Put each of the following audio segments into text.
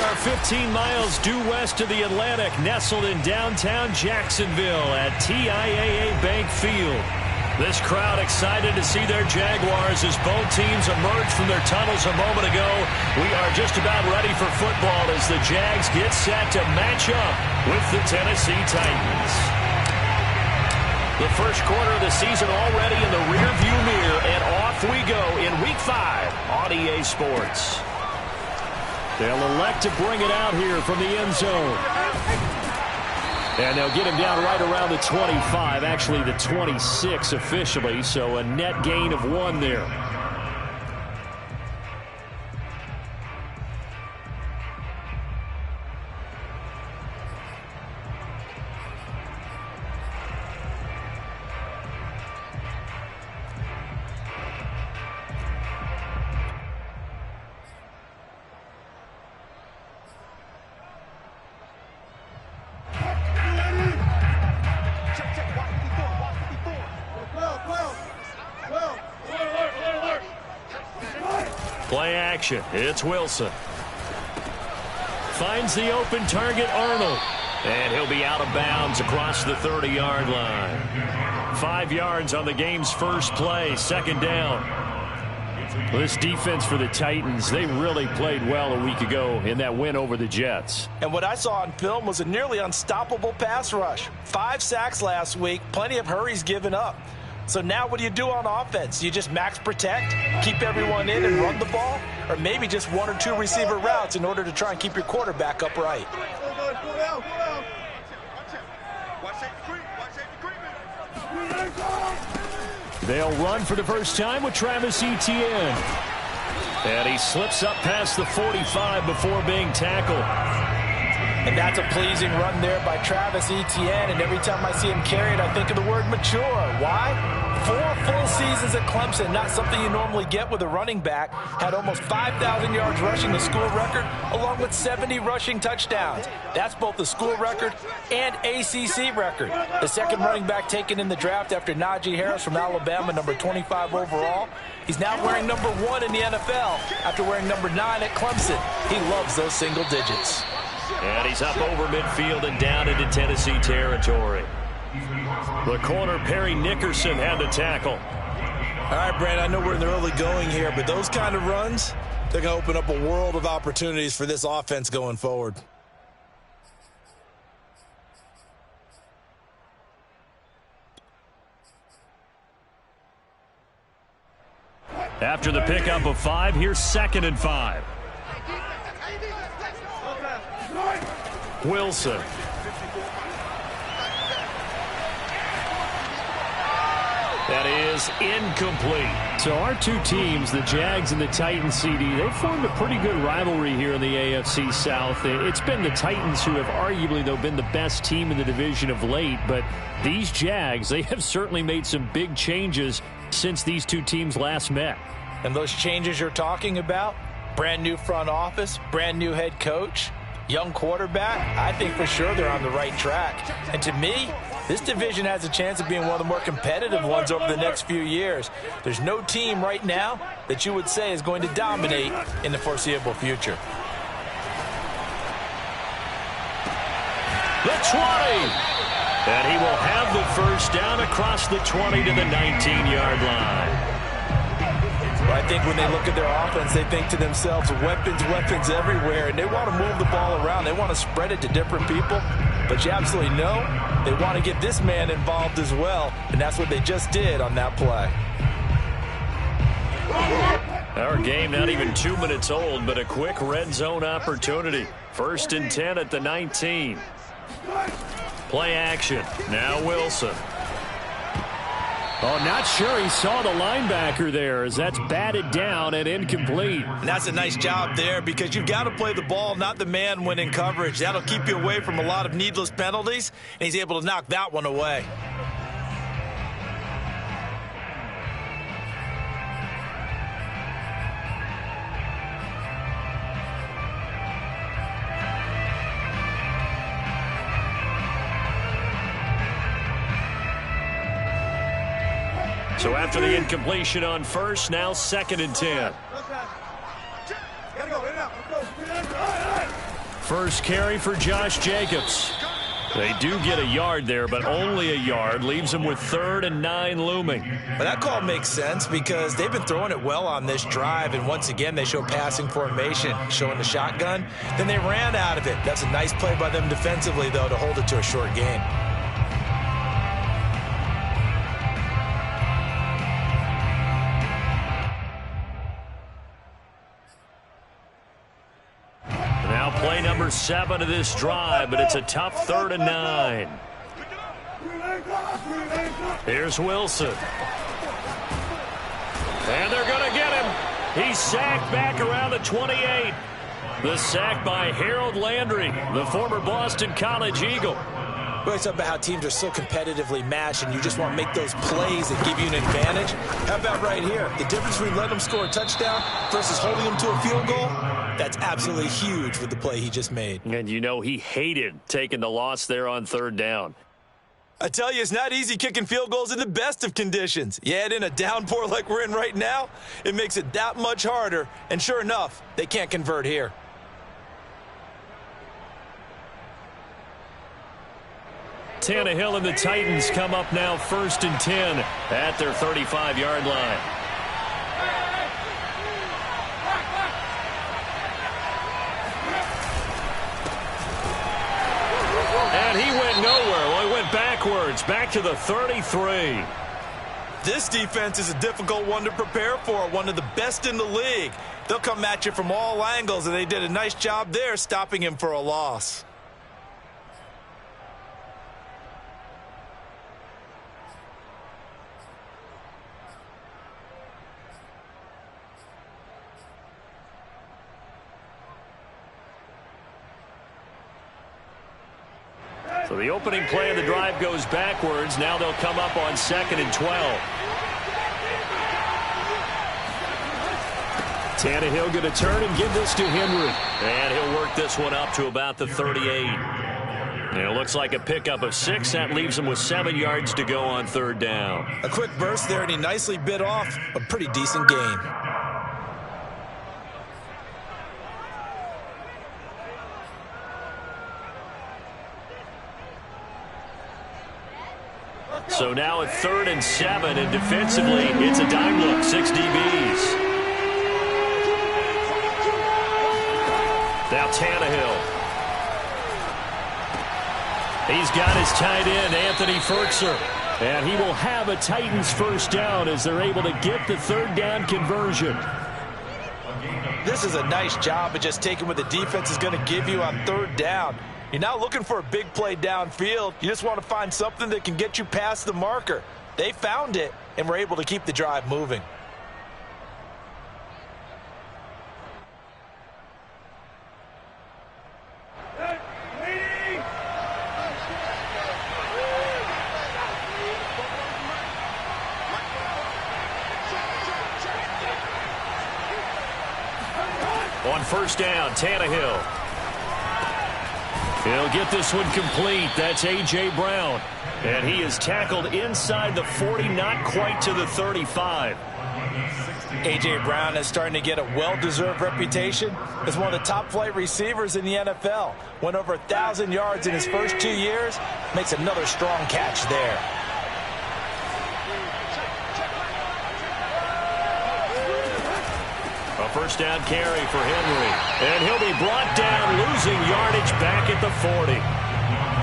are 15 miles due west of the Atlantic, nestled in downtown Jacksonville at TIAA Bank Field. This crowd excited to see their Jaguars as both teams emerge from their tunnels a moment ago. We are just about ready for football as the Jags get set to match up with the Tennessee Titans. The first quarter of the season already in the rearview mirror, and off we go in Week 5 on EA Sports. They'll elect to bring it out here from the end zone. And they'll get him down right around the 25, actually the 26 officially, so a net gain of 1 there. Play action. It's Wilson. Finds the open target, Arnold. And he'll be out of bounds across the 30-yard line. 5 yards on the game's first play, second down. This defense for the Titans, they really played well a week ago in that win over the Jets. And what I saw on film was a nearly unstoppable pass rush. 5 sacks last week, plenty of hurries given up. So now what do you do on offense? You just max protect, keep everyone in and run the ball, or maybe just 1 or 2 receiver routes in order to try and keep your quarterback upright. They'll run for the first time with Travis Etienne. And he slips up past the 45 before being tackled. And that's a pleasing run there by Travis Etienne. And every time I see him carry it, I think of the word mature. Why? 4 full seasons at Clemson, not something you normally get with a running back. Had almost 5,000 yards rushing, the school record, along with 70 rushing touchdowns. That's both the school record and ACC record. The second running back taken in the draft after Najee Harris from Alabama, number 25 overall. He's now wearing number 1 in the NFL after wearing number 9 at Clemson. He loves those single digits. And he's up over midfield and down into Tennessee territory. The corner, Perry Nickerson, had the tackle. All right, Brandon, I know we're in the early going here, but those kind of runs, they're going to open up a world of opportunities for this offense going forward. After the pickup of 5, here's 2nd and 5. Wilson. That is incomplete. So our two teams, the Jags and the Titans, CD, they've formed a pretty good rivalry here in the AFC South. It's been the Titans who have arguably, though, been the best team in the division of late. But these Jags, they have certainly made some big changes since these two teams last met. And those changes you're talking about, brand new front office, brand new head coach, young quarterback, I think for sure they're on the right track. And to me, this division has a chance of being one of the more competitive ones over the next few years. There's no team right now that you would say is going to dominate in the foreseeable future. The 20. And he will have the first down across the 20 to the 19-yard line. I think when they look at their offense, they think to themselves, weapons, weapons everywhere, and they want to move the ball around. They want to spread it to different people, but you absolutely know they want to get this man involved as well, and that's what they just did on that play. Our game not even 2 minutes old, but a quick red zone opportunity. 1st and 10 at the 19. Play action. Now Wilson. Oh, not sure he saw the linebacker there as that's batted down and incomplete. And that's a nice job there because you've got to play the ball, not the man when in coverage. That'll keep you away from a lot of needless penalties, and he's able to knock that one away. So after the incompletion on 1st, now 2nd and 10. First carry for Josh Jacobs. They do get a yard there, but only a yard. Leaves them with 3rd and 9 looming. But that call makes sense because they've been throwing it well on this drive, and once again they show passing formation, showing the shotgun. Then they ran out of it. That's a nice play by them defensively, though, to hold it to a short gain. Play number 7 of this drive, but it's a tough 3rd and 9. Here's Wilson. And they're going to get him. He's sacked back around the 28. The sack by Harold Landry, the former Boston College Eagle. We always talk about how teams are so competitively matched, and you just want to make those plays that give you an advantage. How about right here? The difference between letting them score a touchdown versus holding them to a field goal, that's absolutely huge with the play he just made. And you know he hated taking the loss there on 3rd down. I tell you, it's not easy kicking field goals in the best of conditions. You add in a downpour like we're in right now, it makes it that much harder. And sure enough, they can't convert here. Tannehill and the Titans come up now 1st and 10 at their 35-yard line. And he went nowhere. Well, he went backwards, back to the 33. This defense is a difficult one to prepare for, one of the best in the league. They'll come at you from all angles, and they did a nice job there stopping him for a loss. So the opening play of the drive goes backwards. Now they'll come up on 2nd and 12. Tannehill going to turn and give this to Henry. And he'll work this one up to about the 38. And it looks like a pickup of 6. That leaves him with 7 yards to go on 3rd down. A quick burst there, and he nicely bit off a pretty decent gain. So now at 3rd and 7, and defensively, it's a dime look, 6 DBs. Now Tannehill. He's got his tight end, Anthony Fertzer. And he will have a Titans first down as they're able to get the 3rd down conversion. This is a nice job of just taking what the defense is going to give you on 3rd down. You're not looking for a big play downfield. You just want to find something that can get you past the marker. They found it and were able to keep the drive moving. On 1st down, Tannehill. He'll get this one complete. That's A.J. Brown. And he is tackled inside the 40, not quite to the 35. A.J. Brown is starting to get a well-deserved reputation as one of the top-flight receivers in the NFL. Went over 1,000 yards in his first 2 years. Makes another strong catch there. A 1st down carry for Henry. And he'll be brought down, losing yardage back at the 40.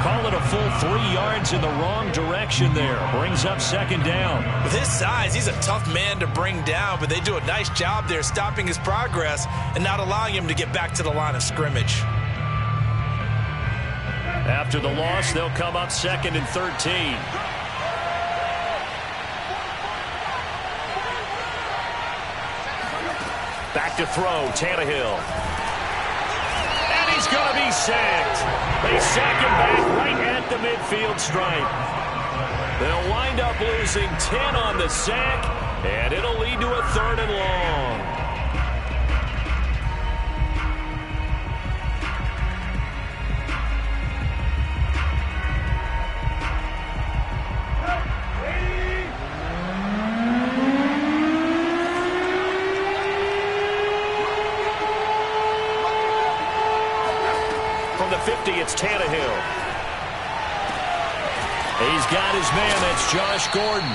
Call it a full 3 yards in the wrong direction there. Brings up 2nd down. With his size, he's a tough man to bring down, but they do a nice job there stopping his progress and not allowing him to get back to the line of scrimmage. After the loss, they'll come up 2nd and 13. Back to throw, Tannehill. And he's going to be sacked. They sack him back right at the midfield stripe. They'll wind up losing 10 on the sack, and it'll lead to a 3rd and long. from the 50, it's Tannehill. He's got his man. That's Josh Gordon.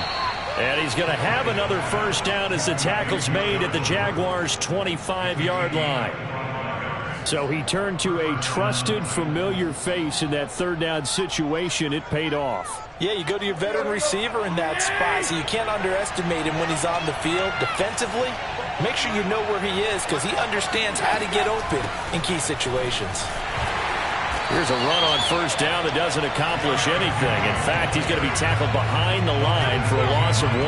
And he's going to have another first down as the tackle's made at the Jaguars' 25-yard line. So he turned to a trusted, familiar face in that third down situation. It paid off. Yeah, you go to your veteran receiver in that spot, so you can't underestimate him when he's on the field defensively. Make sure you know where he is because he understands how to get open in key situations. Here's a run on first down that doesn't accomplish anything. In fact, he's going to be tackled behind the line for a loss of 1.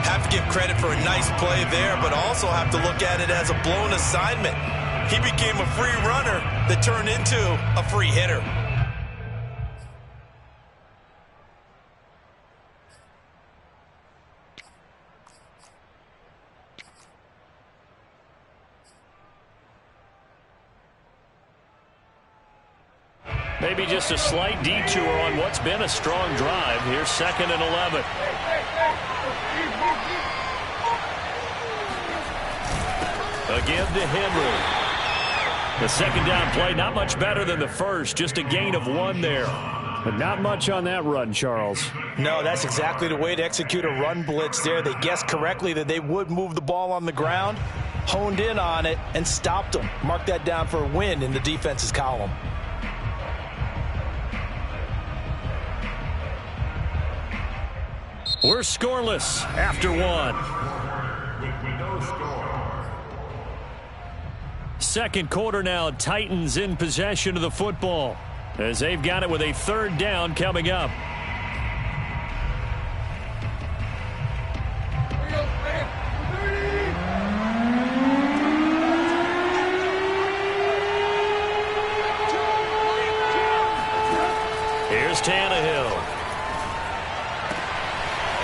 Have to give credit for a nice play there, but also have to look at it as a blown assignment. He became a free runner that turned into a free hitter. Maybe just a slight detour on what's been a strong drive. Here's 2nd and 11. Again to Henry. The second down play, not much better than the first. Just a gain of 1 there. But not much on that run, Charles. No, that's exactly the way to execute a run blitz there. They guessed correctly that they would move the ball on the ground, honed in on it, and stopped them. Mark that down for a win in the defense's column. We're scoreless after 1. Second quarter now, Titans in possession of the football as they've got it with a third down coming up. Here's Tannehill.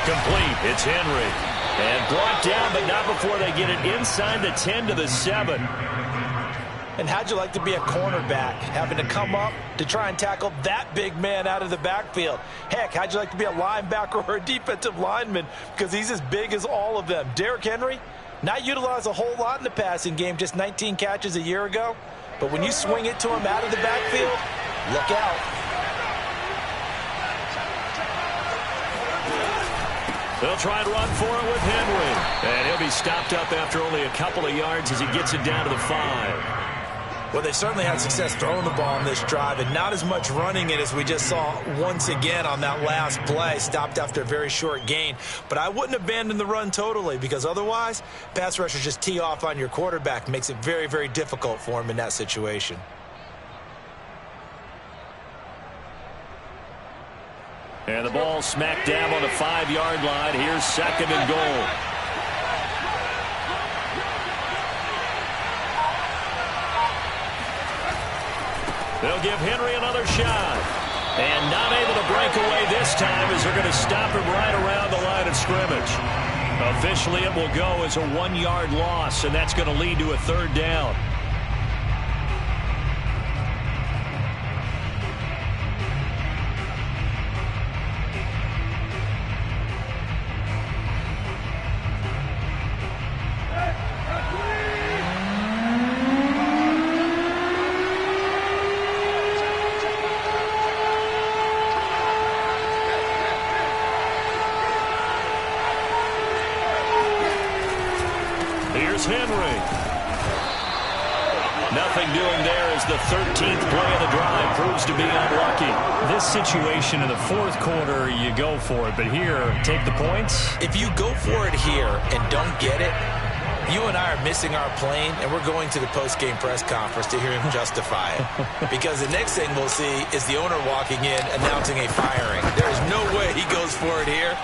Complete. It's Henry. And brought down, but not before they get it inside the 10 to the 7. And how'd you like to be a cornerback, having to come up to try and tackle that big man out of the backfield? Heck, how'd you like to be a linebacker or a defensive lineman because he's as big as all of them? Derrick Henry, not utilized a whole lot in the passing game, just 19 catches a year ago. But when you swing it to him out of the backfield, look out. They'll try and run for it with Henry. And he'll be stopped up after only a couple of yards as he gets it down to the 5. Well, they certainly had success throwing the ball on this drive, and not as much running it as we just saw once again on that last play. Stopped after a very short gain. But I wouldn't abandon the run totally because otherwise, pass rushers just tee off on your quarterback. Makes it very, very difficult for him in that situation. And the ball smack dab on the 5-yard line. Here's 2nd and goal. They'll give Henry another shot. And not able to break away this time as they're going to stop him right around the line of scrimmage. Officially, it will go as a 1-yard loss, and that's going to lead to a third down. Henry. Nothing doing there as the 13th play of the drive proves to be unlucky. This situation in the fourth quarter, you go for it. But here, take the points. If you go for it here and don't get it, you and I are missing our plane, and we're going to the post-game press conference to hear him justify it. Because the next thing we'll see is the owner walking in announcing a firing. There is no way he goes for it here.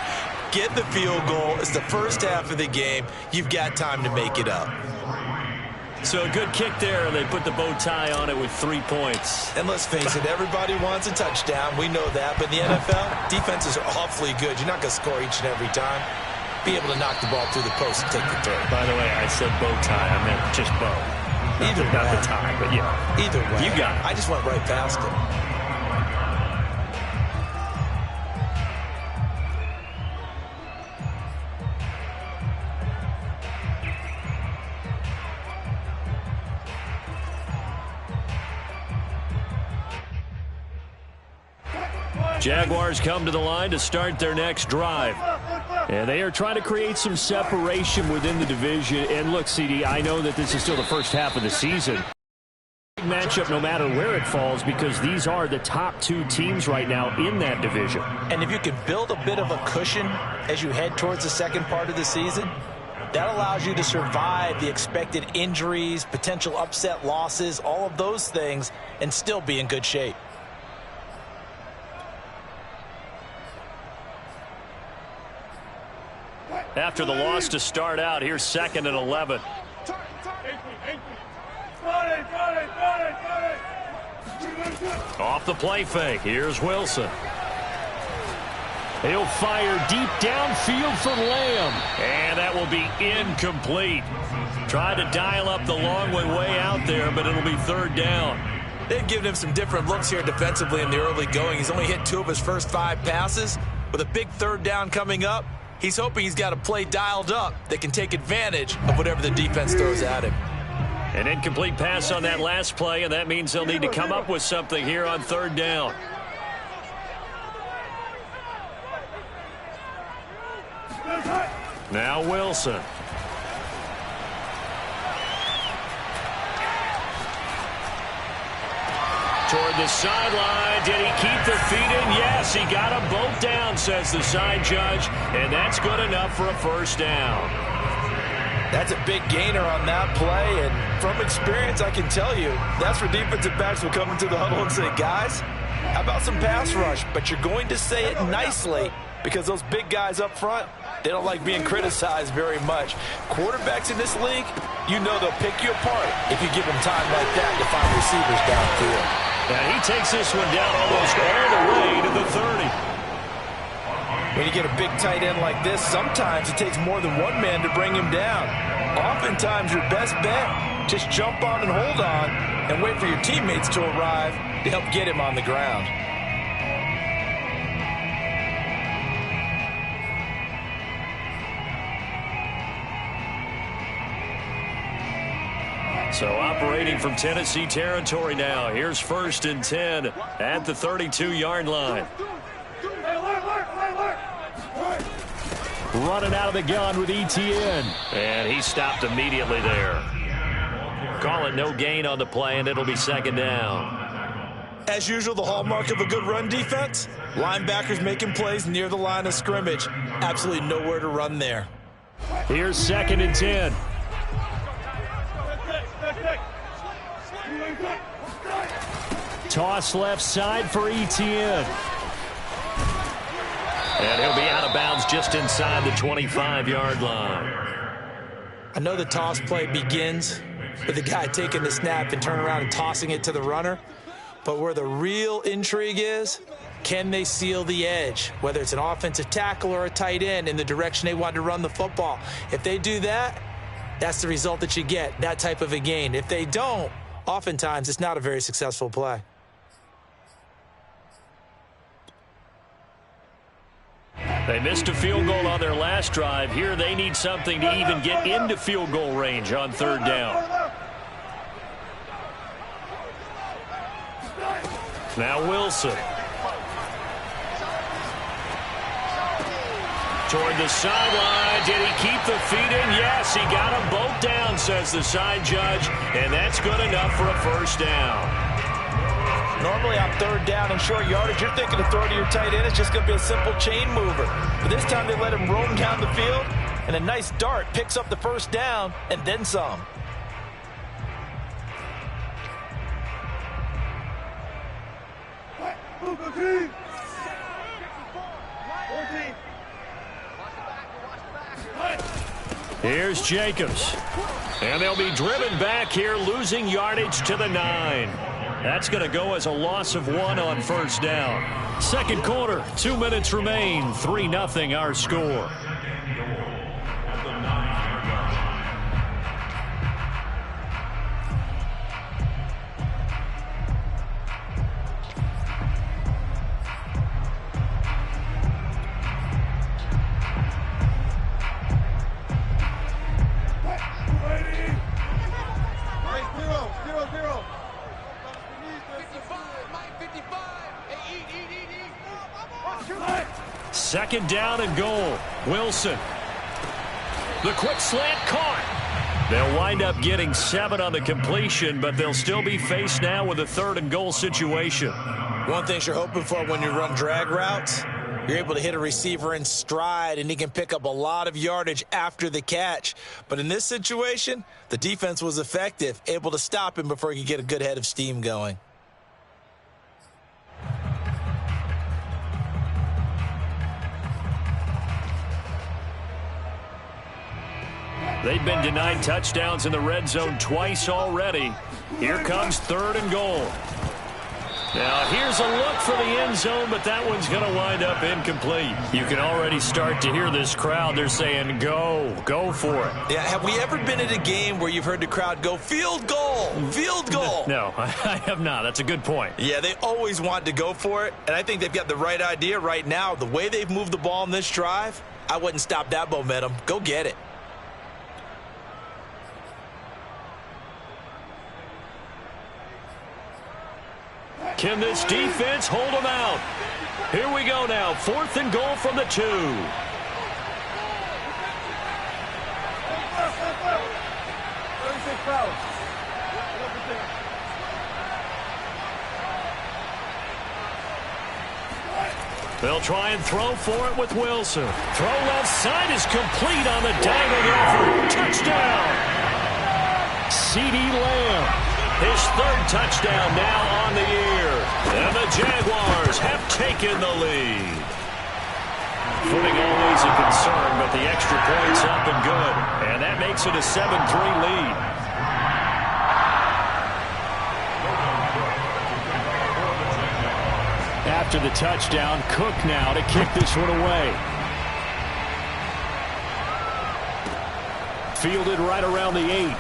Get the field goal. It's the first half of the game. You've got time to make it up. So a good kick there, and they put the bow tie on it with 3 points. And let's face it, everybody wants a touchdown. We know that. But in the NFL, defenses are awfully good. You're not going to score each and every time. Be able to knock the ball through the post and take the throw. By the way, I said bow tie. I meant just bow. Either way. Not the tie, but yeah. Either way. You got it. I just went right past it. Jaguars come to the line to start their next drive. And they are trying to create some separation within the division. And look, CD, I know that this is still the first half of the season. Matchup no matter where it falls, because these are the top two teams right now in that division. And if you can build a bit of a cushion as you head towards the second part of the season, that allows you to survive the expected injuries, potential upset losses, all of those things, and still be in good shape. After the loss to start out, here's 2nd and 11. Off the play fake, here's Wilson. He'll fire deep downfield for Lamb, and that will be incomplete. Tried to dial up the long way out there, but it'll be 3rd down. They've given him some different looks here defensively in the early going. He's only hit 2 of his first 5 passes. With a big 3rd down coming up, he's hoping he's got a play dialed up that can take advantage of whatever the defense throws at him. An incomplete pass on that last play, and that means they'll need to come up with something here on 3rd down. Now Wilson. Toward the sideline. Did he keep the feet in? Yes, he got them both down, says the side judge, and that's good enough for a 1st down. That's a big gainer on that play, and from experience, I can tell you, that's where defensive backs will come into the huddle and say, guys, how about some pass rush? But you're going to say it nicely, because those big guys up front, they don't like being criticized very much. Quarterbacks in this league, you know they'll pick you apart if you give them time like that to find receivers downfield. And he takes this one down almost all the way to the 30. When you get a big tight end like this, sometimes it takes more than one man to bring him down. Oftentimes, your best bet, just jump on and hold on and wait for your teammates to arrive to help get him on the ground. So operating from Tennessee territory now. Here's 1st and 10 at the 32-yard line. Running out of the gun with ETN. And he stopped immediately there. Call it no gain on the play, and it'll be 2nd down. As usual, the hallmark of a good run defense, linebackers making plays near the line of scrimmage. Absolutely nowhere to run there. Here's 2nd and 10. Toss left side for ETN. And he'll be out of bounds just inside the 25-yard line. I know the toss play begins with the guy taking the snap and turning around and tossing it to the runner. But where the real intrigue is, can they seal the edge? Whether it's an offensive tackle or a tight end in the direction they want to run the football. If they do that, that's the result that you get, that type of a gain. If they don't, oftentimes it's not a very successful play. They missed a field goal on their last drive. Here they need something to even get into field goal range on 3rd down. Now Wilson. Toward the sideline. Did he keep the feet in? Yes, he got them both down, says the side judge. And that's good enough for a 1st down. Normally on 3rd down and short yardage, you're thinking to throw to your tight end. It's just going to be a simple chain mover. But this time they let him roam down the field, and a nice dart picks up the 1st down and then some. Here's Jacobs. And they'll be driven back here, losing yardage to the 9. That's going to go as a loss of 1 on 1st down. 2nd quarter, 2 minutes remain. 3-0 our score. 2nd down and goal. Wilson. The quick slant caught. They'll wind up getting 7 on the completion, but they'll still be faced now with a 3rd and goal situation. One thing you're hoping for when you run drag routes, you're able to hit a receiver in stride, and he can pick up a lot of yardage after the catch. But in this situation, the defense was effective, able to stop him before he could get a good head of steam going. They've been denied touchdowns in the red zone twice already. Here comes 3rd and goal. Now, here's a look for the end zone, but that one's going to wind up incomplete. You can already start to hear this crowd. They're saying, go for it. Yeah, have we ever been at a game where you've heard the crowd go, field goal, field goal? No, I have not. That's a good point. Yeah, they always want to go for it, and I think they've got the right idea right now. The way they've moved the ball in this drive, I wouldn't stop that momentum. Go get it. Can this defense hold them out? Here we go now. 4th and goal from the 2. They'll try and throw for it with Wilson. Throw left side is complete on the diving effort. Touchdown! C.D. Lamb. His 3rd touchdown now on the year. And the Jaguars have taken the lead. Footing always a concern, but the extra point's up and good. And that makes it a 7-3 lead. After the touchdown, Cook now to kick this one away. Fielded right around the 8.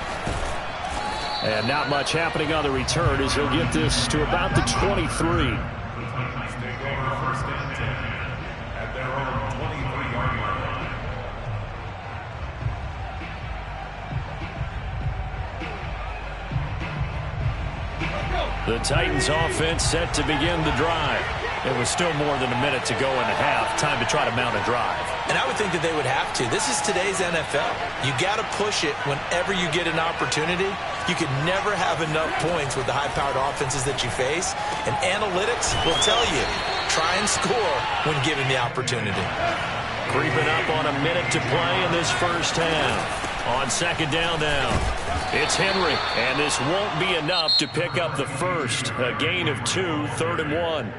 And not much happening on the return as he'll get this to about the 23. The Titans offense set to begin the drive. It was still more than a minute to go in the half. Time to try to mount a drive. And I would think that they would have to. This is today's NFL. You got to push it whenever you get an opportunity. You can never have enough points with the high-powered offenses that you face. And analytics will tell you, try and score when given the opportunity. Creeping up on a minute to play in this first half. On 2nd down now, it's Henry. And this won't be enough to pick up the first. A gain of 2, 3rd and 1.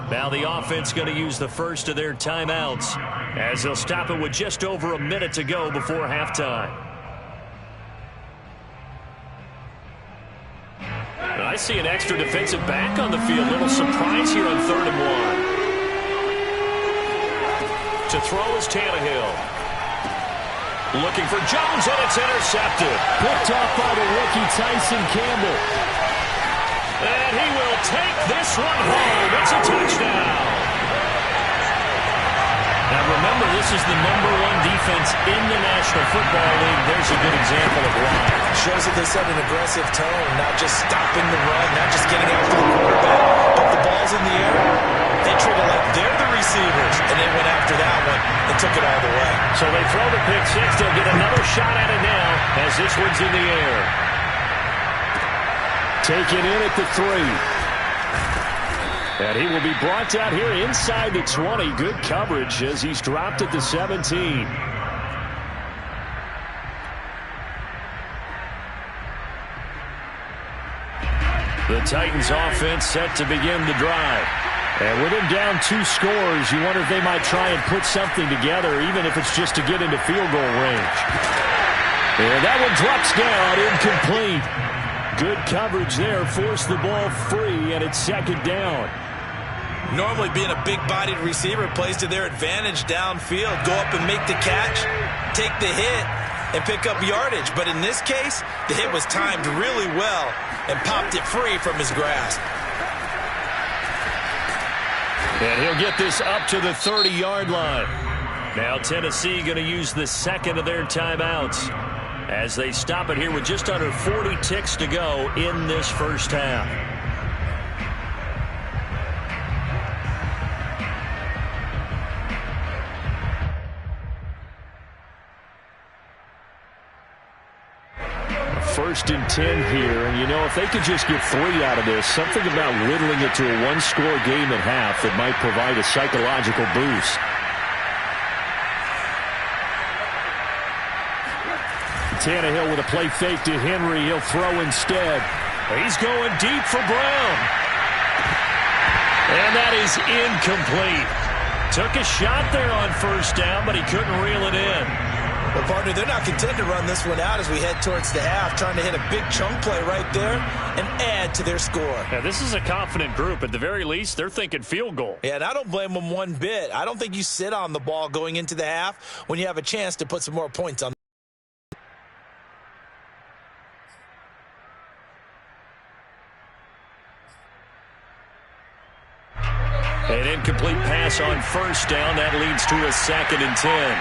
Now the offense going to use the first of their timeouts as they'll stop it with just over a minute to go before halftime. I see an extra defensive back on the field. Little surprise here on 3rd and 1. To throw is Tannehill. Looking for Jones, and it's intercepted. Picked off by the rookie Tyson Campbell. And he will take this one home. It's a touchdown. Now remember, this is the #1 defense in the National Football League. There's a good example of why. Shows that they set an aggressive tone, not just stopping the run, not just getting after the quarterback, but the ball's in the air. They treat it like they're the receivers, and they went after that one and took it all the way. So they throw the pick six. They'll get another shot at it now as this one's in the air. Taken in at the 3. And he will be brought down here inside the 20. Good coverage as he's dropped at the 17. The Titans offense set to begin the drive. And with him down 2 scores, you wonder if they might try and put something together, even if it's just to get into field goal range. And that one drops down, incomplete. Good coverage there, forced the ball free, and it's 2nd down. Normally being a big-bodied receiver plays to their advantage downfield. Go up and make the catch, take the hit, and pick up yardage. But in this case, the hit was timed really well and popped it free from his grasp. And he'll get this up to the 30-yard line. Now Tennessee going to use the second of their timeouts as they stop it here with just under 40 ticks to go in this first half. 1st and 10 here. And, you know, if they could just get 3 out of this, something about whittling it to a one-score game at half that might provide a psychological boost. Tannehill with a play fake to Henry. He'll throw instead. He's going deep for Brown. And that is incomplete. Took a shot there on 1st down, but he couldn't reel it in. Well, partner, they're not content to run this one out as we head towards the half, trying to hit a big chunk play right there and add to their score. Yeah, this is a confident group. At the very least, they're thinking field goal. Yeah, and I don't blame them one bit. I don't think you sit on the ball going into the half when you have a chance to put some more points on. An incomplete pass on 1st down. That leads to a 2nd and 10.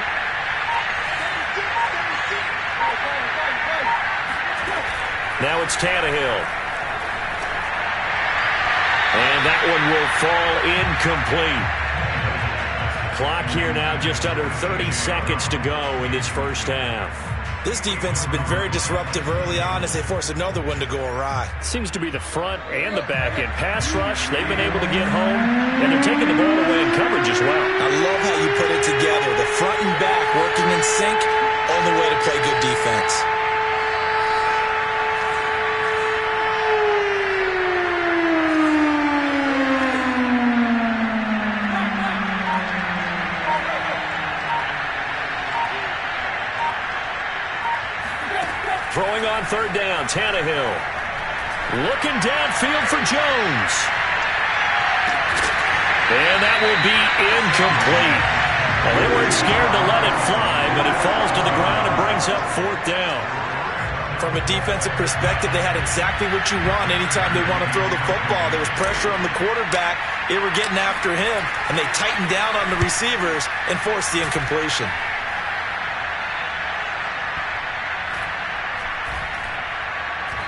Now it's Tannehill. And that one will fall incomplete. Clock here now just under 30 seconds to go in this 1st half. This defense has been very disruptive early on as they force another one to go awry. Seems to be the front and the back end. Pass rush, they've been able to get home, and they're taking the ball away in coverage as well. I love how you put it together. The front and back working in sync, only way to play good defense. Throwing on 3rd down, Tannehill. Looking downfield for Jones. And that will be incomplete. Well, they weren't scared to let it fly, but it falls to the ground and brings up 4th down. From a defensive perspective, they had exactly what you want anytime they want to throw the football. There was pressure on the quarterback. They were getting after him, and they tightened down on the receivers and forced the incompletion.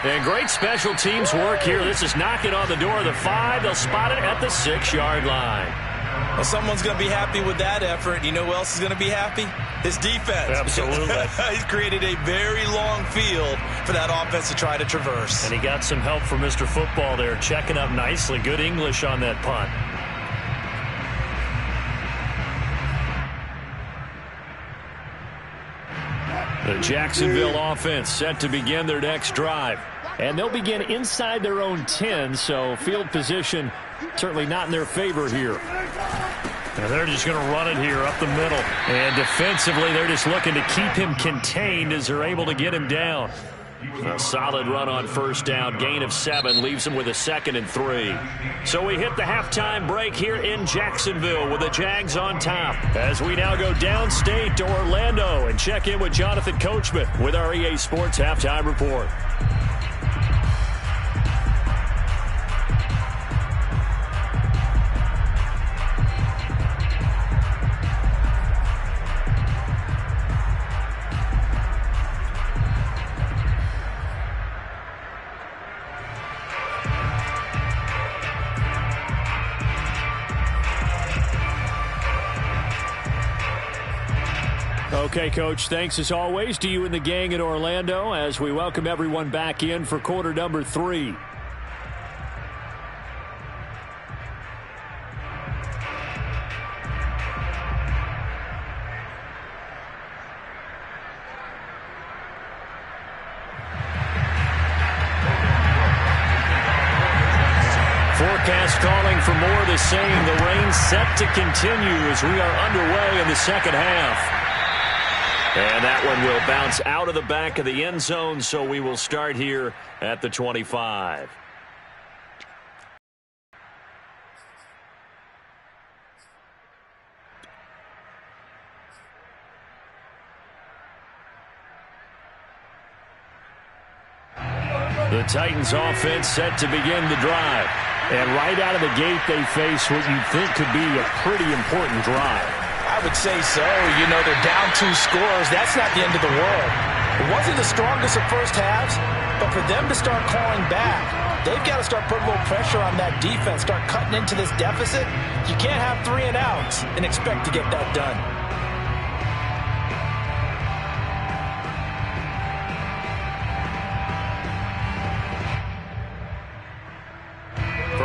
And great special teams work here. This is knocking on the door of the 5. They'll spot it at the 6-yard line. Well, someone's going to be happy with that effort. You know who else is going to be happy? His defense. Absolutely. He's created a very long field for that offense to try to traverse. And he got some help from Mr. Football there, checking up nicely. Good English on that punt. The Jacksonville offense set to begin their next drive. And they'll begin inside their own 10, so field position certainly not in their favor here. And they're just going to run it here up the middle. And defensively, they're just looking to keep him contained as they're able to get him down. A solid run on 1st down. Gain of 7 leaves them with a 2nd and 3. So we hit the halftime break here in Jacksonville with the Jags on top. As we now go downstate to Orlando and check in with Jonathan Coachman with our EA Sports Halftime Report. Okay, Coach, thanks as always to you and the gang in Orlando as we welcome everyone back in for quarter number 3. Forecast calling for more of the same. The rain set to continue as we are underway in the 2nd half. And that one will bounce out of the back of the end zone, so we will start here at the 25. The Titans offense set to begin the drive. And right out of the gate, they face what you think could be a pretty important drive. I would say so. You know, they're down 2 scores. That's not the end of the world. It wasn't the strongest of first halves, but for them to start clawing back, they've got to start putting a little pressure on that defense, start cutting into this deficit. You can't have 3 and outs and expect to get that done.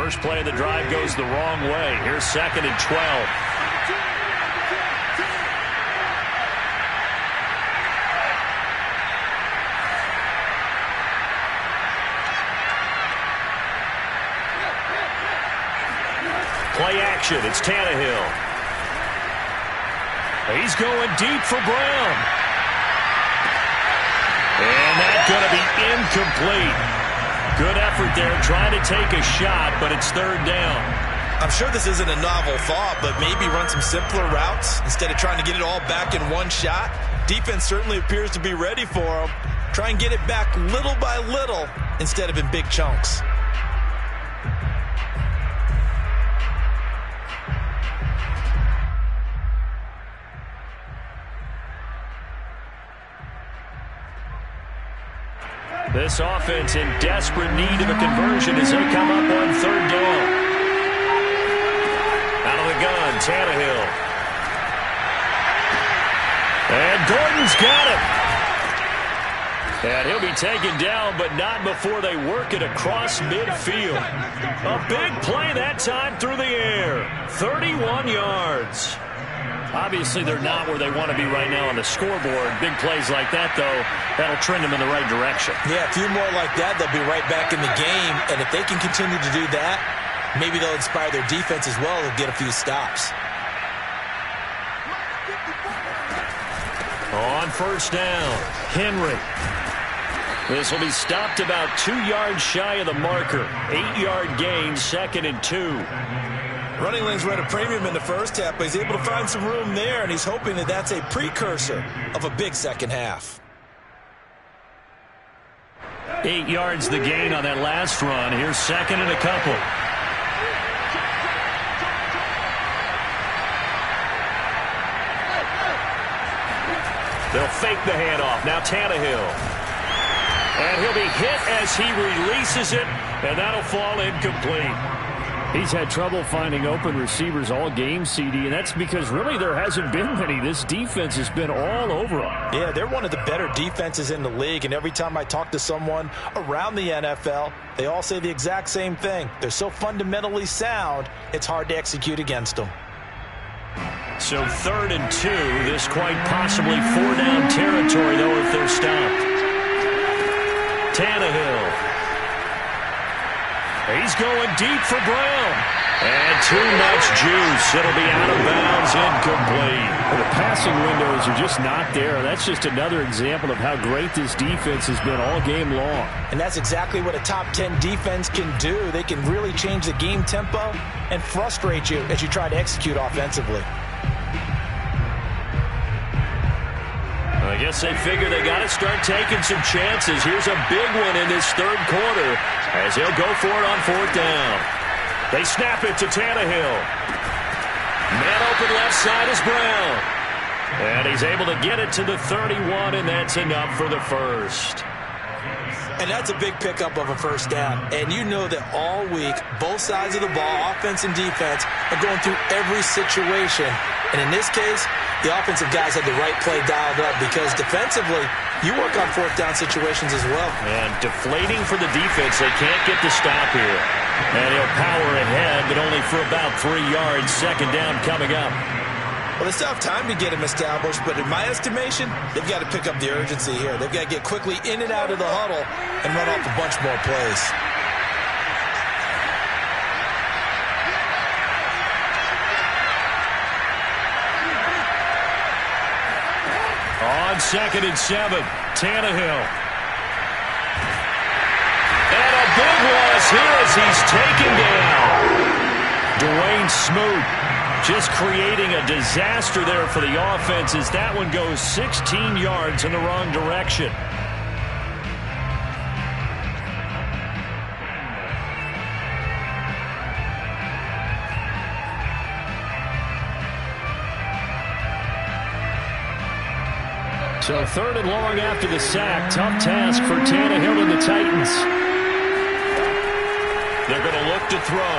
First play of the drive goes the wrong way. Here's 2nd and 12. Play action. It's Tannehill. He's going deep for Brown. And that's going to be incomplete. Good effort there trying to take a shot, but it's 3rd down. I'm sure this isn't a novel thought, but maybe run some simpler routes instead of trying to get it all back in one shot. Defense certainly appears to be ready for him. Try and get it back little by little instead of in big chunks. This offense in desperate need of a conversion as they come up on 3rd down. Out of the gun, Tannehill. And Gordon's got it. And he'll be taken down, but not before they work it across midfield. A big play that time through the air. 31 yards. Obviously, they're not where they want to be right now on the scoreboard. Big plays like that, though, that'll trend them in the right direction. Yeah, a few more like that, they'll be right back in the game. And if they can continue to do that, maybe they'll inspire their defense as well and get a few stops. On 1st down, Henry. This will be stopped about 2 yards shy of the marker. 8-yard gain, 2nd and 2. Running lanes were at a premium in the first half, but he's able to find some room there, and he's hoping that that's a precursor of a big second half. 8 yards the gain on that last run. Here's 2nd and a couple. They'll fake the handoff. Now Tannehill. And he'll be hit as he releases it, and that'll fall incomplete. He's had trouble finding open receivers all game, CD, and that's because really there hasn't been many. This defense has been all over him. Yeah, they're one of the better defenses in the league, and every time I talk to someone around the NFL, they all say the exact same thing. They're so fundamentally sound, it's hard to execute against them. So 3rd and 2, this quite possibly 4-down territory, though, if they're stopped. Tannehill. He's going deep for Brown. And too much juice. It'll be out of bounds, incomplete. The passing windows are just not there. That's just another example of how great this defense has been all game long. And that's exactly what a top 10 defense can do. They can really change the game tempo and frustrate you as you try to execute offensively. I guess they figure they got to start taking some chances. Here's a big one in this 3rd quarter as he'll go for it on 4th down. They snap it to Tannehill. Man open left side is Brown. And he's able to get it to the 31, and that's enough for the first. And that's a big pickup of a 1st down. And you know that all week, both sides of the ball, offense and defense, are going through every situation. And in this case, the offensive guys had the right play dialed up because defensively, you work on 4th down situations as well. And deflating for the defense. They can't get the stop here. And he'll power ahead, but only for about 3 yards. 2nd down coming up. Well, they still have time to get him established, but in my estimation, they've got to pick up the urgency here. They've got to get quickly in and out of the huddle and run off a bunch more plays. On 2nd and 7, Tannehill. And a big loss here as he's taken down. Dwayne Smoot just creating a disaster there for the offense as that one goes 16 yards in the wrong direction. So 3rd and long after the sack. Tough task for Tannehill and the Titans. They're going to look to throw.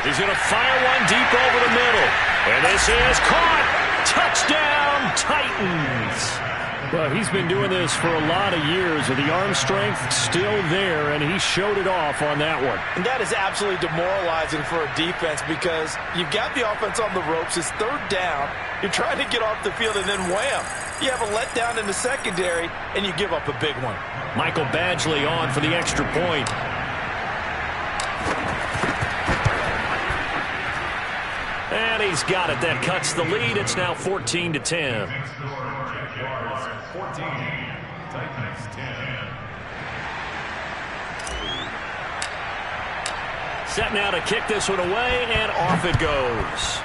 He's going to fire one deep over the middle. And this is caught. Touchdown, Titans. Well, he's been doing this for a lot of years, with the arm strength still there, and he showed it off on that one. And that is absolutely demoralizing for a defense, because you've got the offense on the ropes. It's third down. You're trying to get off the field, and then wham, you have a letdown in the secondary, and you give up a big one. Michael Badgley on for the extra point. And he's got it. That cuts the lead. It's now 14-10. Set now to kick this one away, and off it goes.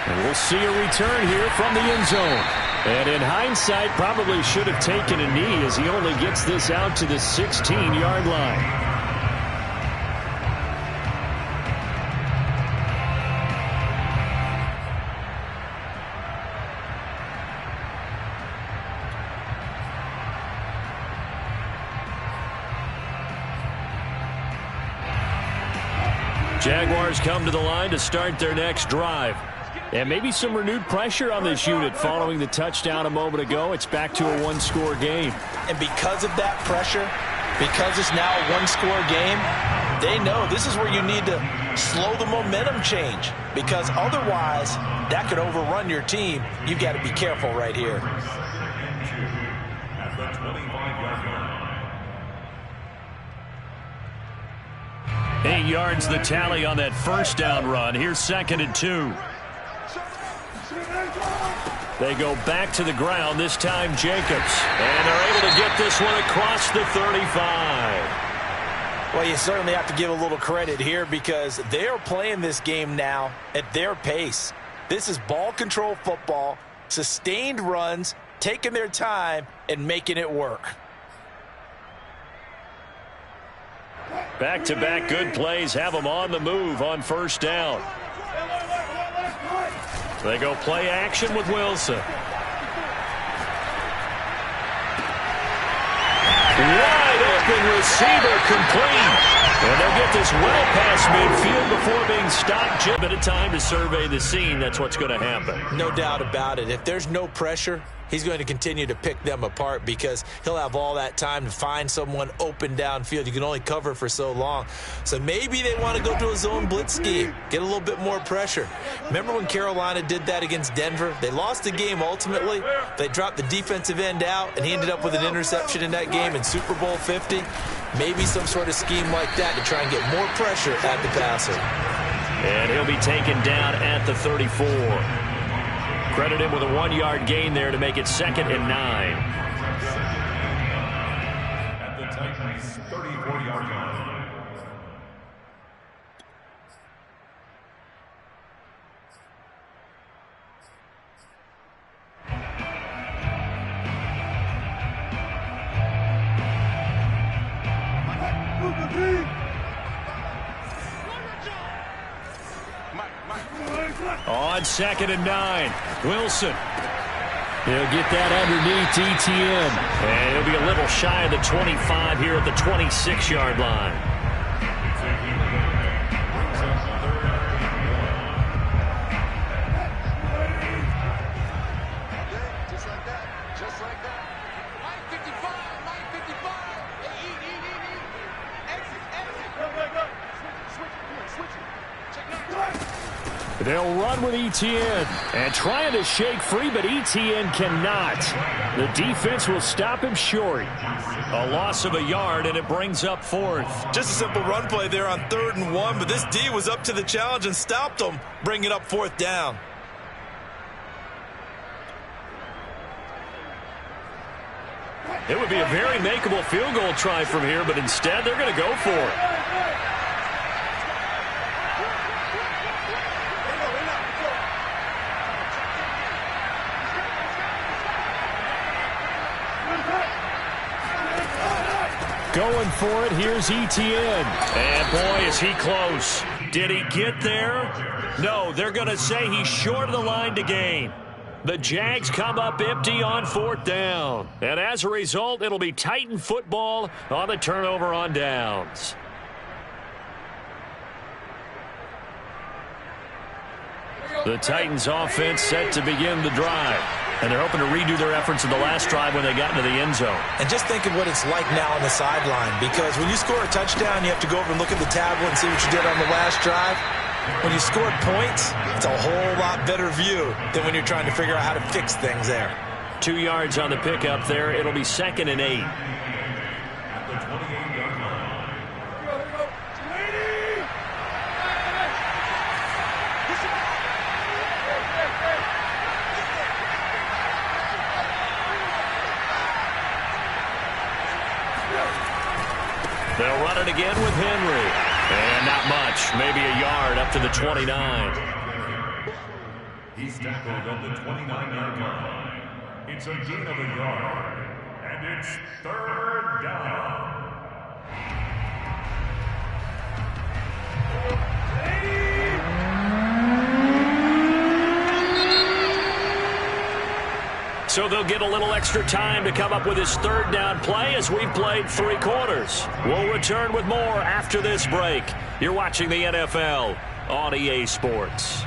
And we'll see a return here from the end zone. And in hindsight, probably should have taken a knee, as he only gets this out to the 16-yard line. Jaguars come to the line to start their next drive. And maybe some renewed pressure on this unit following the touchdown a moment ago. It's back to a one-score game. And because of that pressure, because it's now a one-score game, they know this is where you need to slow the momentum change, because otherwise that could overrun your team. You've got to be careful right here. 8 yards the tally on that first down run. Here's 2nd and 2. They go back to the ground, this time Jacobs. And they're able to get this one across the 35. Well, you certainly have to give a little credit here, because they are playing this game now at their pace. This is ball control football, sustained runs, taking their time and making it work. Back-to-back good plays have them on the move on first down. They go play action with Wilson. Wide open receiver complete. And they'll get this well past midfield before being stopped. Just a bit of time to survey the scene. That's what's going to happen. No doubt about it. If there's no pressure, he's going to continue to pick them apart, because he'll have all that time to find someone open downfield. You can only cover for so long. So maybe they want to go to a zone blitz scheme, get a little bit more pressure. Remember when Carolina did that against Denver? They lost the game ultimately. They dropped the defensive end out, and he ended up with an interception in that game in Super Bowl 50. Maybe some sort of scheme like that to try and get more pressure at the passer. And he'll be taken down at the 34. Credit him with a 1-yard gain there to make it 2nd and 9. At the Titans' 34-yard line. On 2nd and 9, Wilson. He'll get that underneath ETN. And he'll be a little shy of the 25 here at the 26-yard line. Just like that. Just like that. Line 55. Line 55. Exit. Switch it. Check it out. They'll run with ETN and trying to shake free, but ETN cannot. The defense will stop him short. A loss of a yard, and it brings up 4th. Just a simple run play there on 3rd and 1, but this D was up to the challenge and stopped him, bringing up 4th down. It would be a very makeable field goal try from here, but instead they're going to go for it. Going for it, here's ETN. And boy, is he close. Did he get there? No, they're going to say he's short of the line to gain. The Jags come up empty on 4th down. And as a result, it'll be Titan football on the turnover on downs. The Titans offense set to begin the drive. And they're hoping to redo their efforts in the last drive when they got into the end zone. And just think of what it's like now on the sideline, because when you score a touchdown, you have to go over and look at the tablet and see what you did on the last drive. When you scored points, it's a whole lot better view than when you're trying to figure out how to fix things there. 2 yards on the pickup there. It'll be 2nd and 8. At the 28-yard line. They'll run it again with Henry. And not much. Maybe a yard up to the 29. He's tackled at the 29-yard line. It's a gain of a yard. And it's 3rd down. So they'll get a little extra time to come up with his 3rd down play as we've played 3 quarters. We'll return with more after this break. You're watching the NFL on EA Sports.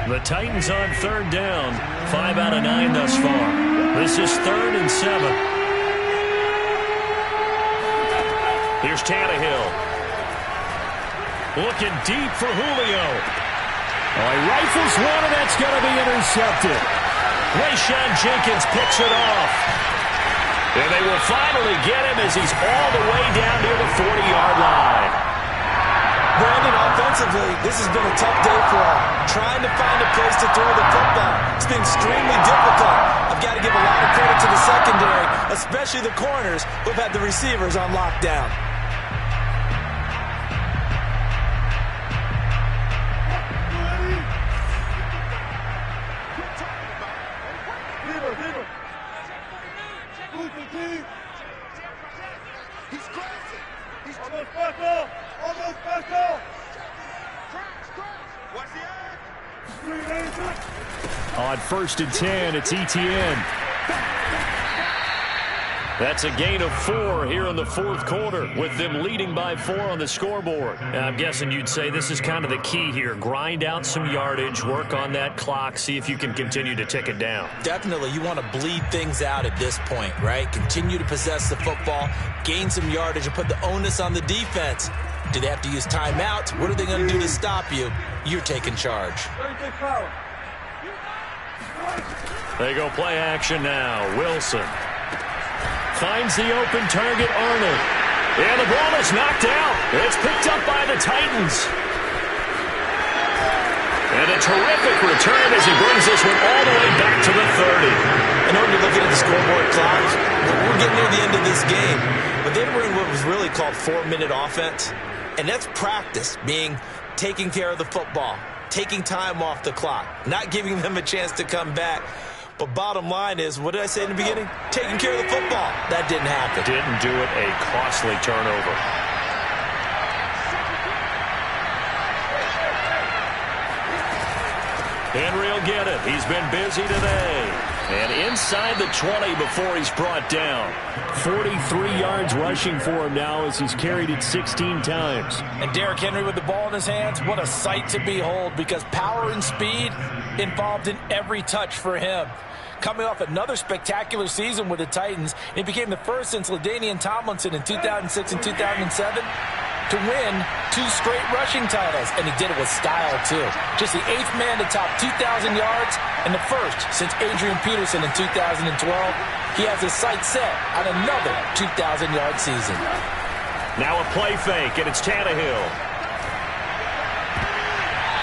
The Titans on 3rd down. 5 out of 9 thus far. This is 3rd and 7. Here's Tannehill. Looking deep for Julio. Oh, he rifles one, and that's going to be intercepted. Rayshawn Jenkins picks it off. And they will finally get him as he's all the way down near the 40-yard line. Brandon, offensively, this has been a tough day for him. Trying to find a place to throw the football. It's been extremely difficult. I've got to give a lot of credit to the secondary, especially the corners who've had the receivers on lockdown. On 1st and 10, it's ETN. That's a gain of 4 here in the 4th quarter, with them leading by 4 on the scoreboard. I'm guessing you'd say this is kind of the key here. Grind out some yardage, work on that clock, see if you can continue to tick it down. Definitely, you want to bleed things out at this point, right? Continue to possess the football, gain some yardage, and put the onus on the defense. Do they have to use timeouts? What are they going to do to stop you? You're taking charge. They go play action now. Wilson finds the open target, Arnold. And the ball is knocked out. It's picked up by the Titans. And a terrific return as he brings this one all the way back to the 30. I know when you're looking at the scoreboard clock, we're getting near the end of this game. But they were in what was really called 4-minute offense. And that's practice, being taking care of the football, taking time off the clock, not giving them a chance to come back. But bottom line is, what did I say in the beginning? Taking care of the football. That didn't happen. Didn't do it. A costly turnover. Henry will get it. He's been busy today. And inside the 20 before he's brought down. 43 yards rushing for him now as he's carried it 16 times. And Derrick Henry with the ball in his hands, what a sight to behold, because power and speed involved in every touch for him. Coming off another spectacular season with the Titans, it became the first since LaDainian Tomlinson in 2006 and 2007 to win 2 straight rushing titles, and he did it with style too. Just the 8th man to top 2,000 yards and the first since Adrian Peterson in 2012. He has his sights set on another 2,000-yard season. Now a play fake, and it's Tannehill.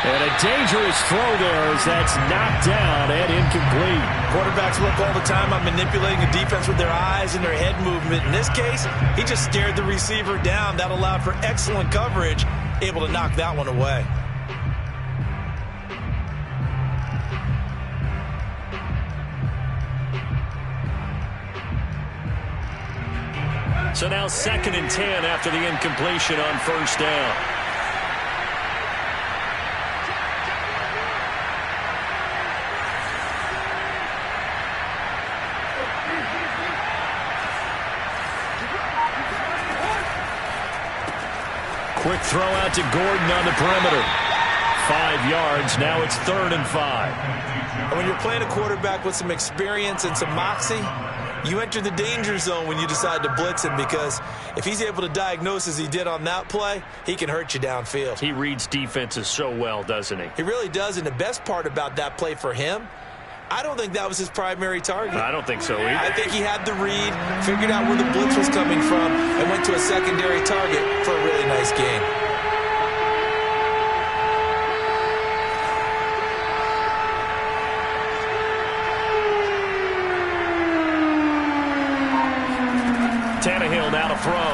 And a dangerous throw there as that's knocked down and incomplete. Quarterbacks work all the time on manipulating the defense with their eyes and their head movement. In this case, he just stared the receiver down. That allowed for excellent coverage, able to knock that one away. So now 2nd and 10 after the incompletion on 1st down. Quick throw out to Gordon on the perimeter. 5 yards. Now it's 3rd and 5. And when you're playing a quarterback with some experience and some moxie, you enter the danger zone when you decide to blitz him, because if he's able to diagnose as he did on that play, he can hurt you downfield. He reads defenses so well, doesn't he? He really does, and the best part about that play for him, I don't think that was his primary target. I don't think so either. I think he had the read, figured out where the blitz was coming from, and went to a secondary target for a really nice game. Tannehill now to throw.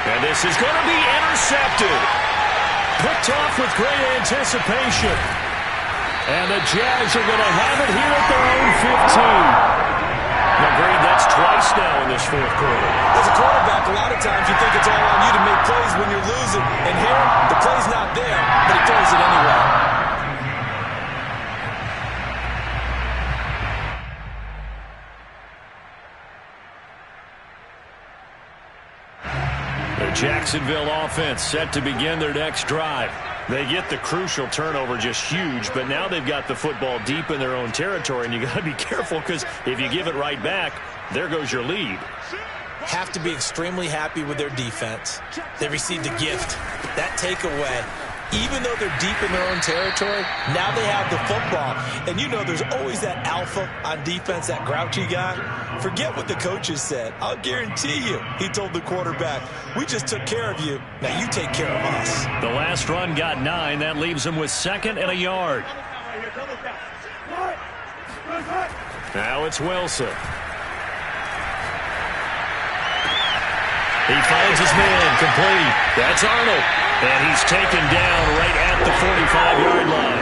And this is going to be intercepted. Picked off with great anticipation. And the Jags are going to have it here at their own 15. Now, Green, that's twice now in this 4th quarter. As a quarterback, a lot of times you think it's all on you to make plays when you're losing. And here, the play's not there, but he throws it anyway. The Jacksonville offense set to begin their next drive. They get the crucial turnover, just huge, but now they've got the football deep in their own territory, and you got to be careful, because if you give it right back, there goes your lead. Have to be extremely happy with their defense. They received a gift. That takeaway, even though they're deep in their own territory, now they have the football. And you know there's always that alpha on defense, that grouchy guy. Forget what the coaches said. I'll guarantee you, he told the quarterback, we just took care of you. Now you take care of us. The last run got 9. That leaves them with 2nd and a yard. Now it's Wilson. He finds his man, complete. That's Arnold. And he's taken down right at the 45-yard line.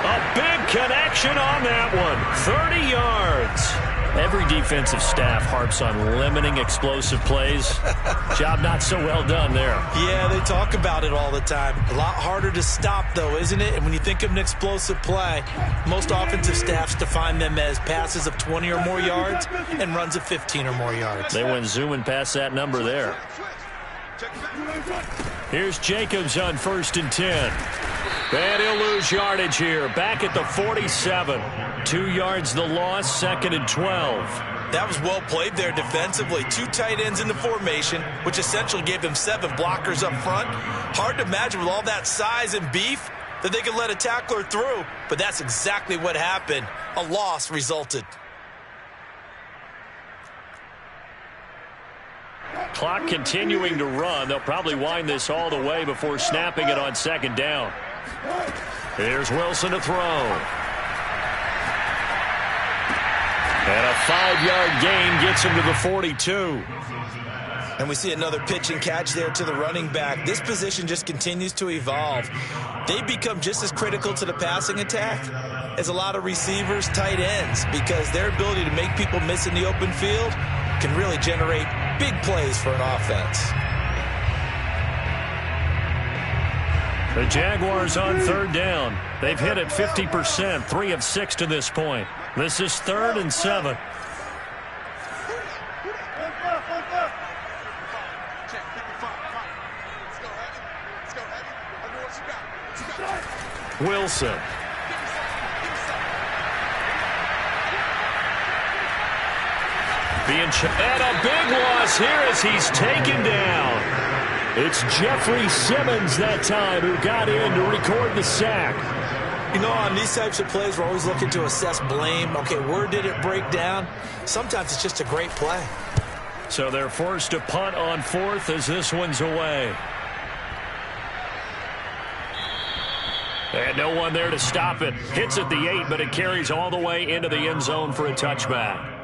A big connection on that one. 30 yards. Every defensive staff harps on limiting explosive plays. Job not so well done there. Yeah, they talk about it all the time. A lot harder to stop, though, isn't it? And when you think of an explosive play, most offensive staffs define them as passes of 20 or more yards and runs of 15 or more yards. They went zooming past that number there. Here's Jacobs on 1st and 10. And he'll lose yardage here. Back at the 47. 2 yards the loss, 2nd and 12. That was well played there defensively. 2 tight ends in the formation, which essentially gave them 7 blockers up front. Hard to imagine with all that size and beef that they could let a tackler through. But that's exactly what happened. A loss resulted. Clock continuing to run. They'll probably wind this all the way before snapping it on 2nd down. Here's Wilson to throw. And a 5-yard gain gets him to the 42. And we see another pitch and catch there to the running back. This position just continues to evolve. They become just as critical to the passing attack as a lot of receivers, tight ends, because their ability to make people miss in the open field can really generate big plays for an offense. The Jaguars on 3rd down. They've hit it 50%, 3 of 6 to this point. This is 3rd and 7. Wilson. And a big loss here as he's taken down. It's Jeffrey Simmons that time who got in to record the sack. You know, on these types of plays, we're always looking to assess blame. Okay, where did it break down? Sometimes it's just a great play. So they're forced to punt on 4th as this one's away. And no one there to stop it. Hits at the 8, but it carries all the way into the end zone for a touchback.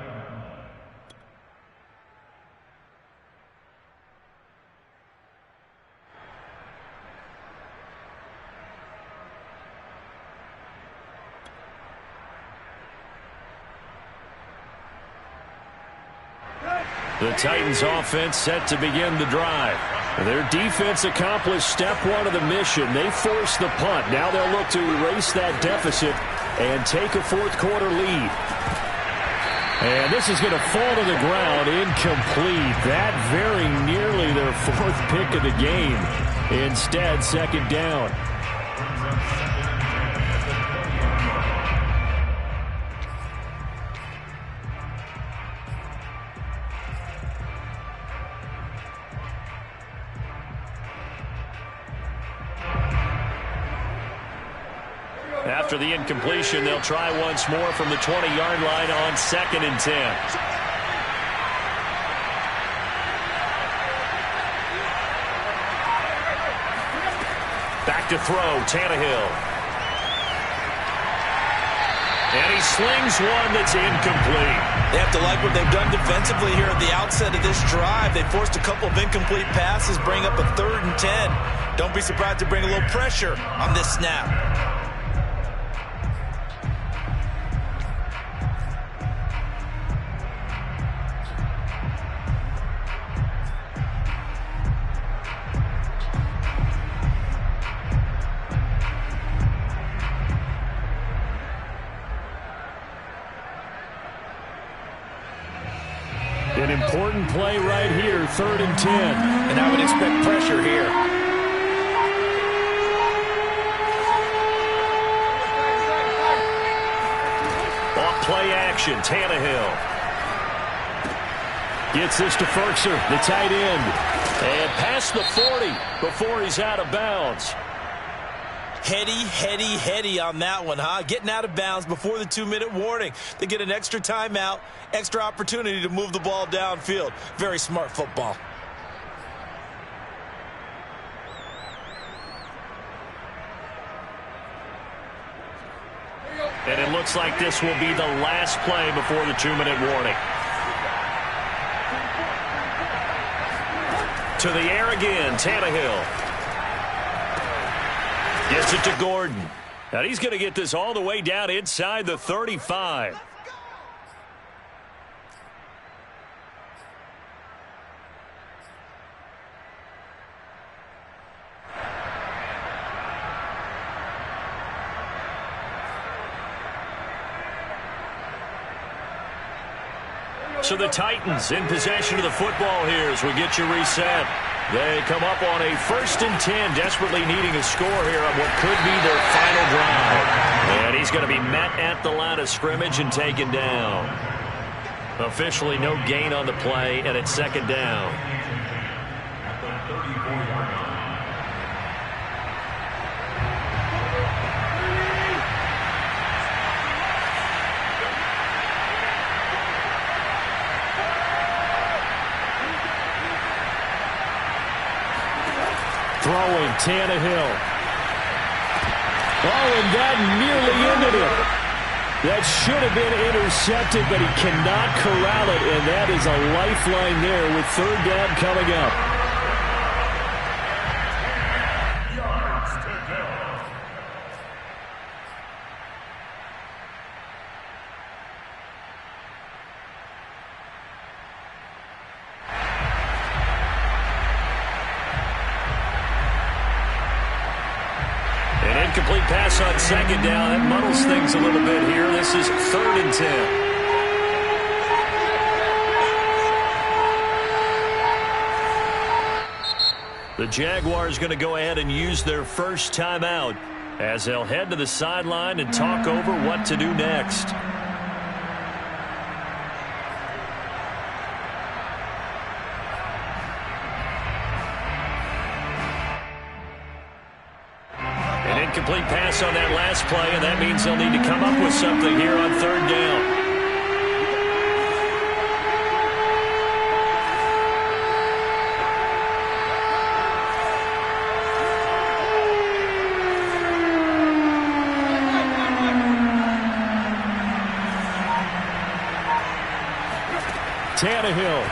The Titans offense set to begin the drive. Their defense accomplished step 1 of the mission. They forced the punt. Now they'll look to erase that deficit and take a 4th quarter lead. And this is going to fall to the ground, incomplete. That very nearly their fourth pick of the game. Instead, second down. After the incompletion, they'll try once more from the 20-yard line on 2nd and 10. Back to throw, Tannehill. And he slings one that's incomplete. They have to like what they've done defensively here at the outset of this drive. They forced a couple of incomplete passes, bring up a 3rd and 10. Don't be surprised to bring a little pressure on this snap. An important play right here, 3rd and 10. And I would expect pressure here. Off play action, Tannehill. Gets this to Ferkser, the tight end. And past the 40 before he's out of bounds. Heady on that one, huh? Getting out of bounds before the 2-minute warning. They get an extra timeout, extra opportunity to move the ball downfield. Very smart football. And it looks like this will be the last play before the 2-minute warning. To the air again, Tannehill. Gets it to Gordon. And he's going to get this all the way down inside the 35. So the Titans in possession of the football here as we get you reset. They come up on a 1st and 10, desperately needing a score here on what could be their final drive. And he's going to be met at the line of scrimmage and taken down. Officially no gain on the play, and it's 2nd down. At the 34-yard line. Throwing, Tannehill. Oh, and that nearly ended it. That should have been intercepted, but he cannot corral it, and that is a lifeline there with 3rd down coming up. Yards to go. Incomplete pass on 2nd down. That muddles things a little bit here. This is 3rd and 10. The Jaguars going to go ahead and use their first timeout as they'll head to the sideline and talk over what to do next. Complete pass on that last play, and that means they'll need to come up with something here on 3rd down. Tannehill.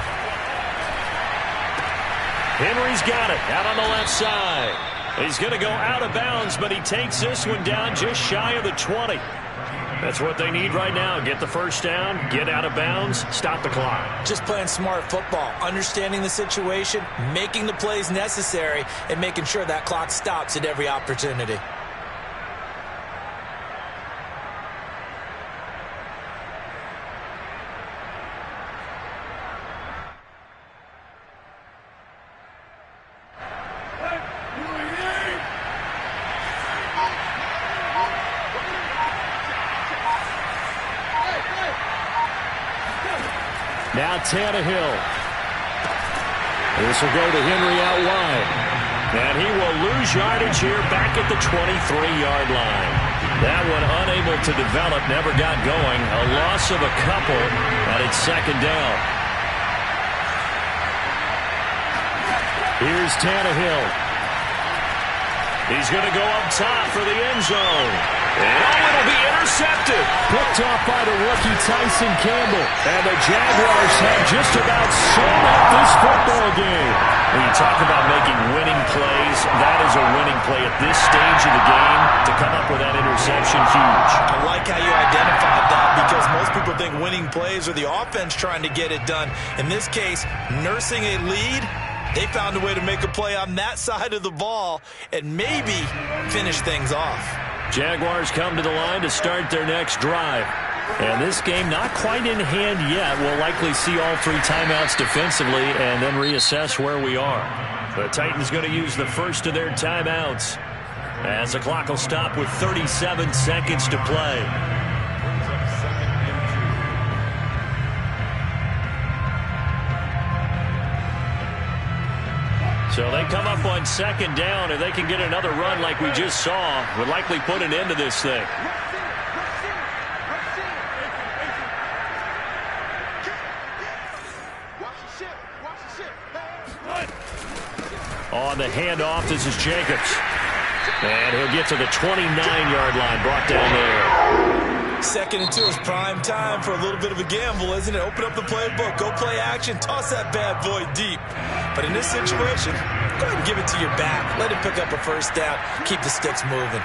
Henry's got it out on the left side. He's going to go out of bounds, but he takes this one down just shy of the 20. That's what they need right now. Get the first down, get out of bounds, stop the clock. Just playing smart football, understanding the situation, making the plays necessary, and making sure that clock stops at every opportunity. Now Tannehill. This will go to Henry out wide. And he will lose yardage here back at the 23-yard line. That one unable to develop, never got going. A loss of a couple, and it's second down. Here's Tannehill. He's going to go up top for the end zone. And it'll be intercepted. Picked off by the rookie Tyson Campbell. And the Jaguars have just about sewn up this football game. When you talk about making winning plays, that is a winning play at this stage of the game. To come up with that interception, huge. I like how you identified that because most people think winning plays are the offense trying to get it done. In this case, nursing a lead, they found a way to make a play on that side of the ball and maybe finish things off. Jaguars come to the line to start their next drive. And this game not quite in hand yet. We'll likely see all three timeouts defensively and then reassess where we are. The Titans going to use the first of their timeouts as the clock will stop with 37 seconds to play. So they come up on second down. If they can get another run like we just saw, would likely put an end to this thing. On the handoff, this is Jacobs. And he'll get to the 29-yard line, brought down there. Second and 2 is prime time for a little bit of a gamble, isn't it? Open up the playbook, go play action, toss that bad boy deep. But in this situation, go ahead and give it to your back. Let him pick up a first down. Keep the sticks moving.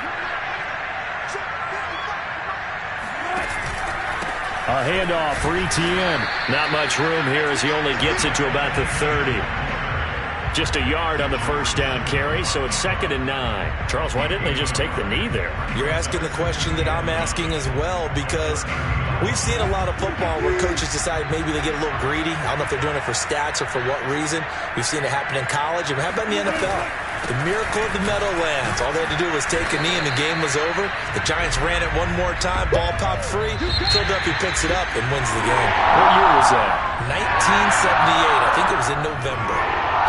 A handoff for ETN. Not much room here as he only gets it to about the 30. Just a yard on the first down carry, so it's 2nd and 9. Charles, why didn't they just take the knee there? You're asking the question that I'm asking as well, because we've seen a lot of football where coaches decide maybe they get a little greedy. I don't know if they're doing it for stats or for what reason. We've seen it happen in college. And how about in the NFL? The miracle of the Meadowlands. All they had to do was take a knee and the game was over. The Giants ran it one more time. Ball popped free. Philadelphia picks it up and wins the game. What year was that? 1978. I think it was in November.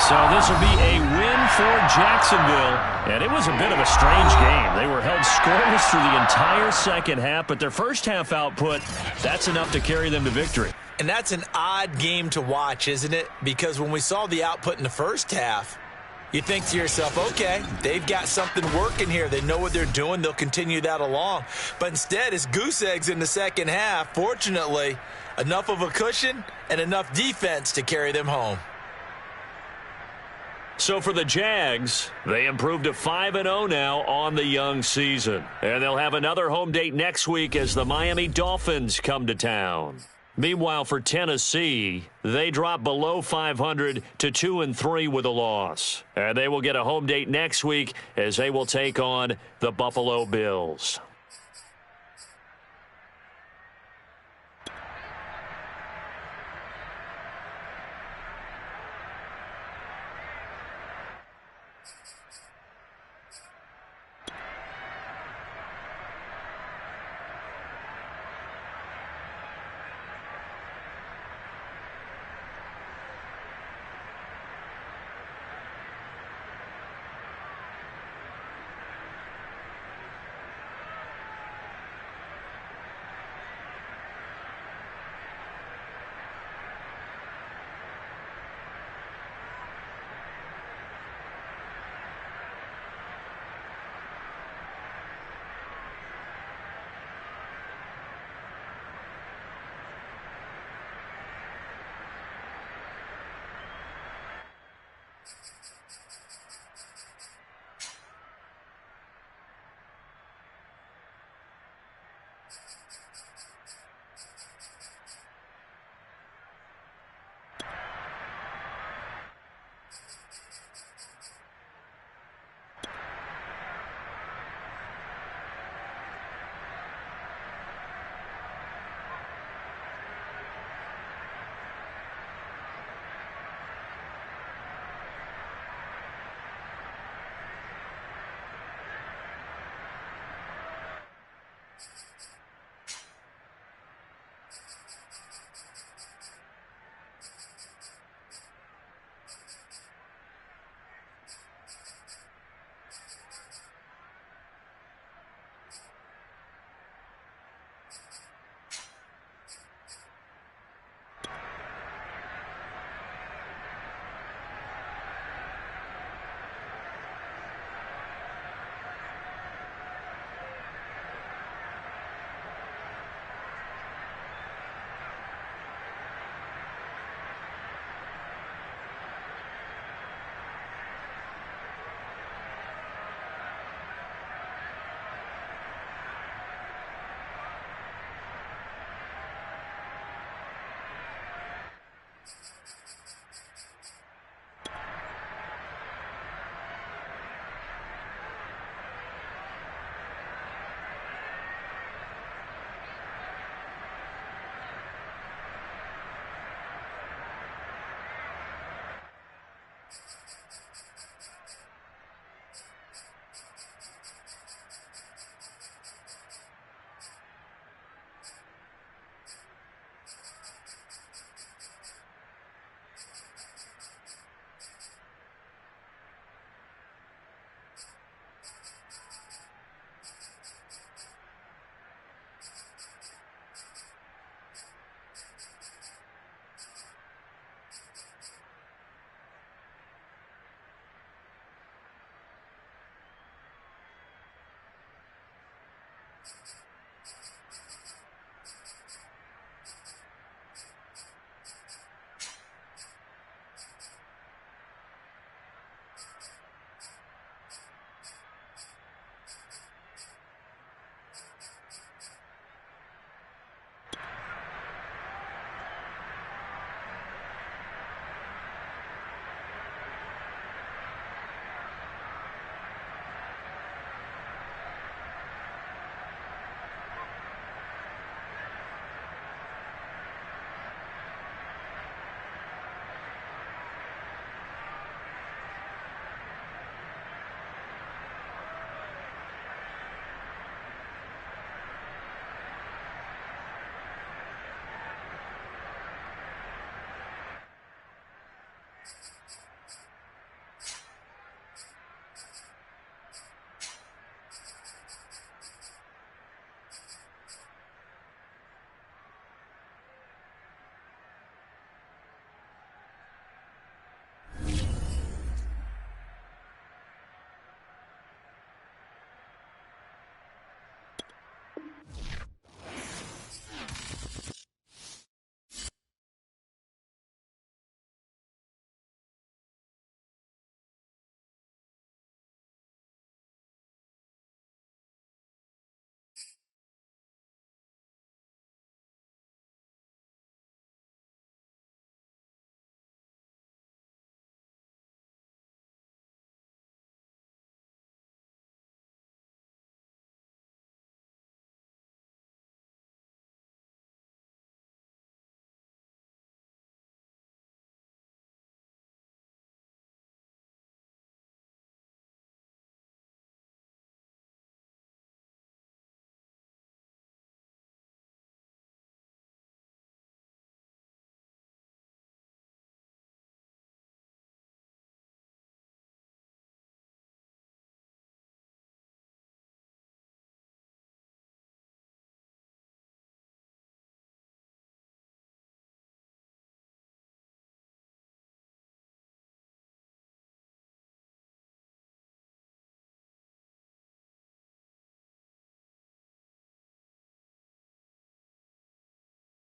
So this will be a win for Jacksonville. And it was a bit of a strange game. They were held scoreless through the entire second half, but their first half output, that's enough to carry them to victory. And that's an odd game to watch, isn't it? Because when we saw the output in the first half, you think to yourself, okay, they've got something working here. They know what they're doing. They'll continue that along. But instead, it's goose eggs in the second half. Fortunately, enough of a cushion and enough defense to carry them home. So for the Jags, they improved to 5-0 now on the young season. And they'll have another home date next week as the Miami Dolphins come to town. Meanwhile, for Tennessee, they drop below 500 to 2-3 with a loss. And they will get a home date next week as they will take on the Buffalo Bills.